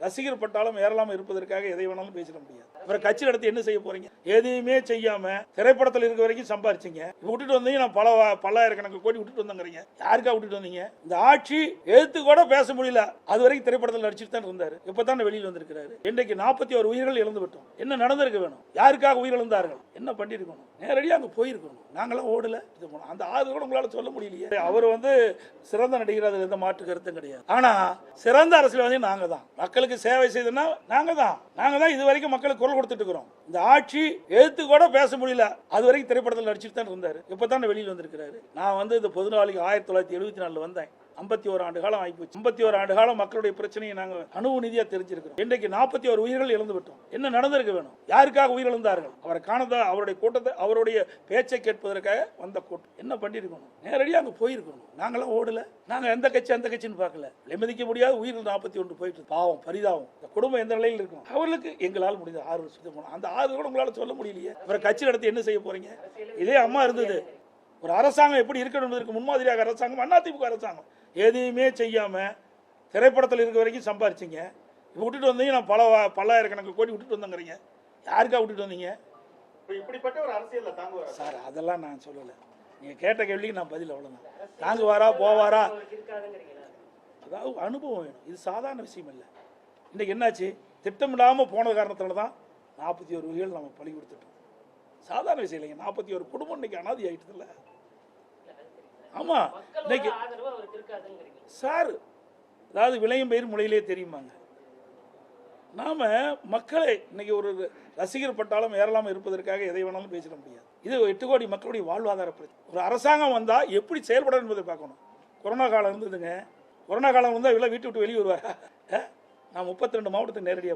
ரசிகர் பட்டாலும் ஏறலாம இருப்பதற்காக எதை வேணாலும் பேசிட முடியாது. அப்புறம் கட்சி நடத்தி என்ன செய்ய போறீங்க? எதையுமே செய்யாம திரைப்படத்தில் இருக்க வரைக்கும் சம்பாரிச்சிங்க. விட்டுட்டு வந்தீங்க, நான் பல்லாயிரக்கணக்கு கோடி விட்டுட்டு வந்தேங்கிறீங்க. யாருக்கா விட்டுட்டு வந்தீங்க? இந்த ஆட்சி எழுத்து கூட பேச முடியல. அது வரைக்கும் திரைப்படத்தில் நடிச்சுட்டு தான் இருந்தாரு. இப்பதான் வெளியில் வந்திருக்கிறாரு. இன்றைக்கு 41 உயிர்கள் இழந்து விட்டோம். என்ன நடந்திருக்க வேணும்? யாருக்காக உயிர் இழந்தார்கள்? என்ன பண்ணிருக்கணும்? நேரடியாக அங்க போயிருக்கணும். நாங்களாம் ஓடல. அந்த ஆறு கூட உங்களால சொல்ல முடியலையே. அவர் சிறந்த நடிகர், அதுல எந்த மாற்று கருத்தும் கிடையாது. ஆனா சிறந்த அரசியல்வாதி நாங்க தான். மக்களுக்கு சேவை செய்தனா நாங்க தான் இது வரைக்கும் மக்களுக்கு குரல் கொடுத்துட்டு இருக்கிறோம். இந்த ஆட்சி எழுத்து கூட பேச முடியல. அது வரைக்கும் திரைப்படத்தில் நடிச்சுட்டு தான் இருந்தாரு. இப்பதான் வெளியில் வந்திருக்கிறாரு. நான் இந்த பொது நாளைக்கு 1974 வந்தேன். 51 ஆண்டு காலம் ஆகிப்போச்சு. 51 ஆண்டு காலம் மக்களுடைய பிரச்சனையை நாங்கள் அணுவு நிதியா தெரிஞ்சிருக்கிறோம். இன்றைக்கு 41 உயிர்கள் இழந்து விட்டோம். என்ன நடந்திருக்க வேணும்? யாருக்காக உயிர் இழந்தார்கள்? அவரை காணதா, அவருடைய கூட்டத்தை, அவருடைய பேச்சை கேட்பதற்காக வந்த கூட்டம். என்ன பண்ணிருக்கணும்? நேரடியாக அங்க போயிருக்கணும். நாங்களாம் ஓடல. நாங்க எந்த கட்சின்னு பார்க்கல. நிம்மதிக்க முடியாத உயிர்கள் 41 போயிட்டு பாவம், பரிதாபம். இந்த குடும்பம் எந்த நிலையில் இருக்கும்? அவர்களுக்கு எங்களால் முடிந்த 6 வருஷத்துக்கு போனோம். அந்த 6 கூட உங்களால சொல்ல முடியலையே. அப்புறம் கட்சி நடத்தி என்ன செய்ய போறீங்க? இதே அம்மா இருந்தது. ஒரு அரசாங்கம் எப்படி இருக்கணும் என்பதற்கு முன்மாதிரியாக அரசாங்கம் அதிமுக அரசாங்கம். எதையுமே செய்யாம திரைப்படத்தில் இருக்க வரைக்கும் சம்பாரிச்சிங்க. விட்டுட்டு வந்தீங்க, நான் பல்லாயிரக்கணக்கு கோடி விட்டுட்டு வந்தேங்கிறீங்க. யாருக்கா விட்டுட்டு வந்தீங்க? இப்படிப்பட்ட ஒரு அரசியல்ல தாங்குவாரா சார்? அதெல்லாம் நான் சொல்லலை. நீங்க கேட்ட கேள்விக்கு நான் பதில் அவ்வளவுதான். தாங்குவாரா போவாரா? அதாவது அனுபவம் வேணும். இது சாதாரண விஷயம் இல்லை. இன்னைக்கு என்னாச்சு? திட்டமிடாம போன காரணத்தால தான் 41 உயிர்கள் நம்ம பலி கொடுத்துட்டோம். சாதாரண விஷயம் இல்லைங்க. 41 குடும்பம் இன்னைக்கு அனாதி ஆயிட்டு இல்லை. ஆமா, இன்னைக்கு சார், அதாவது விளையும் பயிர் முளையிலே தெரியுமாங்க. நாம மக்களை இன்னைக்கு ஒரு ரசிகர் பட்டாலும் ஏறலாம இருப்பதற்காக எதை வேணாலும் பேசிட முடியாது. இது 8 கோடி மக்களுடைய வாழ்வாதார பிரச்சனை. ஒரு அரசாங்கம் வந்தா எப்படி செயல்படும் என்பதை பார்க்கணும். கொரோனா காலம் இருந்ததுங்க. கொரோனா காலம் வந்தா வீட்டை விட்டு வெளியே வருவாரா? நான் 32 மாவட்டத்தை நேரடியாக